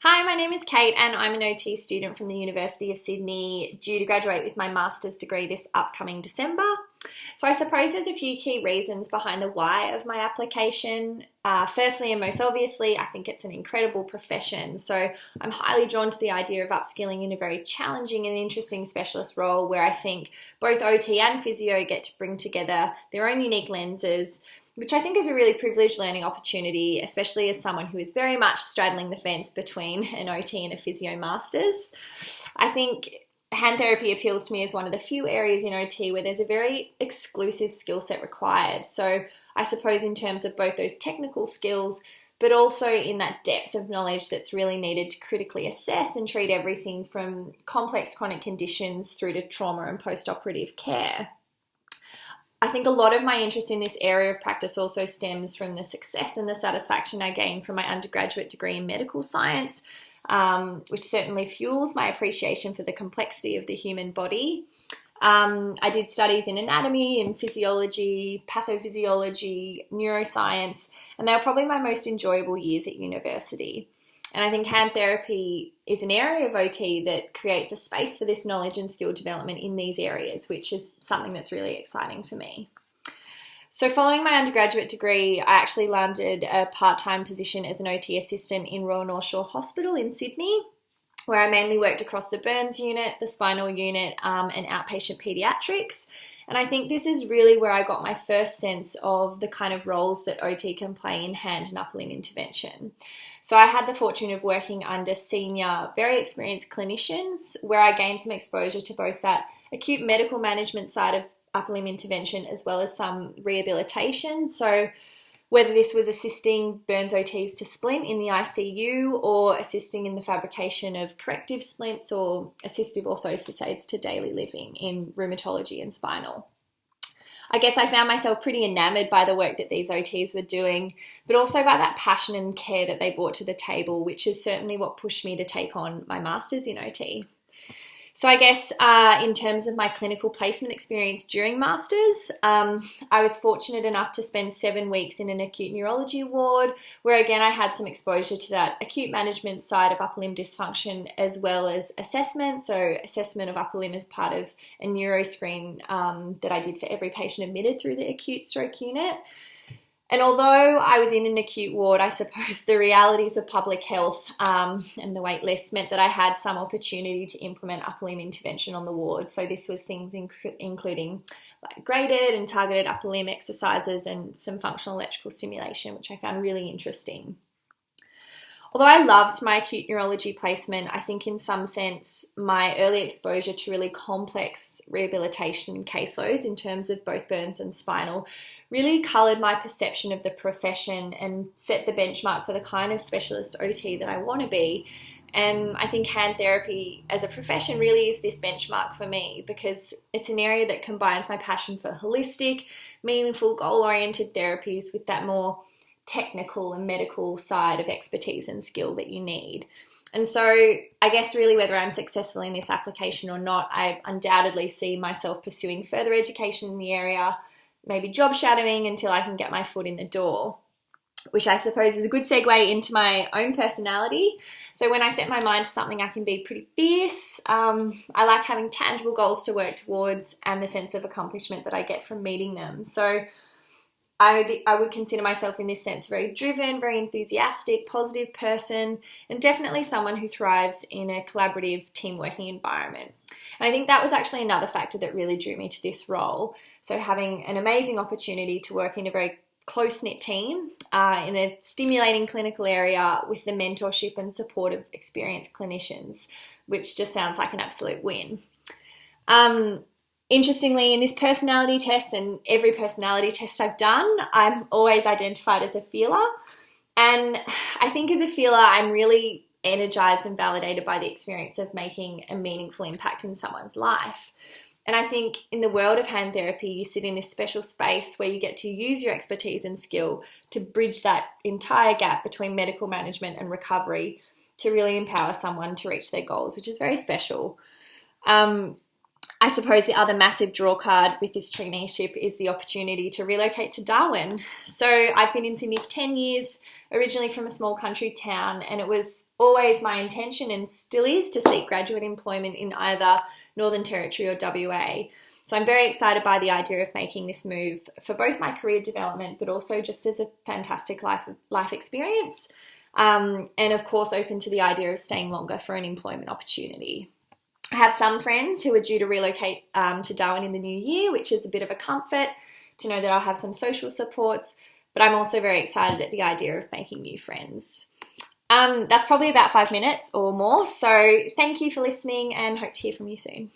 Hi, my name is Kate and I'm an OT student from the University of Sydney, due to graduate with my master's degree this upcoming December. So I suppose there's a few key reasons behind the why of my application. Firstly and most obviously, I think it's an incredible profession. So I'm highly drawn to the idea of upskilling in a very challenging and interesting specialist role where I think both OT and physio get to bring together their own unique lenses, which I think is a really privileged learning opportunity, especially as someone who is very much straddling the fence between an OT and a physio master's. I think hand therapy appeals to me as one of the few areas in OT where there's a very exclusive skill set required. So I suppose in terms of both those technical skills, but also in that depth of knowledge that's really needed to critically assess and treat everything from complex chronic conditions through to trauma and post-operative care. I think a lot of my interest in this area of practice also stems from the success and the satisfaction I gained from my undergraduate degree in medical science, which certainly fuels my appreciation for the complexity of the human body. I did studies in anatomy and physiology, pathophysiology, neuroscience, and they were probably my most enjoyable years at university. And I think hand therapy is an area of OT that creates a space for this knowledge and skill development in these areas, which is something that's really exciting for me. So following my undergraduate degree, I actually landed a part-time position as an OT assistant in Royal North Shore Hospital in Sydney, where I mainly worked across the burns unit, the spinal unit, and outpatient paediatrics. And I think this is really where I got my first sense of the kind of roles that OT can play in hand and upper limb intervention. So I had the fortune of working under senior, very experienced clinicians, where I gained some exposure to both that acute medical management side of upper limb intervention as well as some rehabilitation. So whether this was assisting burns OTs to splint in the ICU or assisting in the fabrication of corrective splints or assistive orthosis aids to daily living in rheumatology and spinal. I guess I found myself pretty enamored by the work that these OTs were doing, but also by that passion and care that they brought to the table, which is certainly what pushed me to take on my master's in OT. So I guess in terms of my clinical placement experience during masters, I was fortunate enough to spend 7 weeks in an acute neurology ward, where again I had some exposure to that acute management side of upper limb dysfunction as well as assessment. So assessment of upper limb as part of a neuroscreen that I did for every patient admitted through the acute stroke unit. And although I was in an acute ward, I suppose the realities of public health and the wait lists meant that I had some opportunity to implement upper limb intervention on the ward. So this was things including like graded and targeted upper limb exercises and some functional electrical stimulation, which I found really interesting. Although I loved my acute neurology placement, I think in some sense my early exposure to really complex rehabilitation caseloads in terms of both burns and spinal really coloured my perception of the profession and set the benchmark for the kind of specialist OT that I want to be. And I think hand therapy as a profession really is this benchmark for me because it's an area that combines my passion for holistic, meaningful, goal-oriented therapies with that more technical and medical side of expertise and skill that you need. And so I guess really whether I'm successful in this application or not, I undoubtedly see myself pursuing further education in the area, maybe job shadowing until I can get my foot in the door, which I suppose is a good segue into my own personality. So when I set my mind to something, I can be pretty fierce. I like having tangible goals to work towards and the sense of accomplishment that I get from meeting them. So I would consider myself in this sense very driven, very enthusiastic, positive person, and definitely someone who thrives in a collaborative team working environment. And I think that was actually another factor that really drew me to this role. So having an amazing opportunity to work in a very close-knit team in a stimulating clinical area with the mentorship and support of experienced clinicians, which just sounds like an absolute win. Interestingly, in this personality test and every personality test I've done, I'm always identified as a feeler. And I think as a feeler, I'm really energized and validated by the experience of making a meaningful impact in someone's life. And I think in the world of hand therapy, you sit in this special space where you get to use your expertise and skill to bridge that entire gap between medical management and recovery to really empower someone to reach their goals, which is very special. I suppose the other massive draw card with this traineeship is the opportunity to relocate to Darwin. So I've been in Sydney for 10 years, originally from a small country town, and it was always my intention, and still is, to seek graduate employment in either Northern Territory or WA. So I'm very excited by the idea of making this move for both my career development, but also just as a fantastic life experience. And of course, open to the idea of staying longer for an employment opportunity. I have some friends who are due to relocate to Darwin in the new year, which is a bit of a comfort to know that I'll have some social supports, but I'm also very excited at the idea of making new friends. That's probably about 5 minutes or more, so thank you for listening and hope to hear from you soon.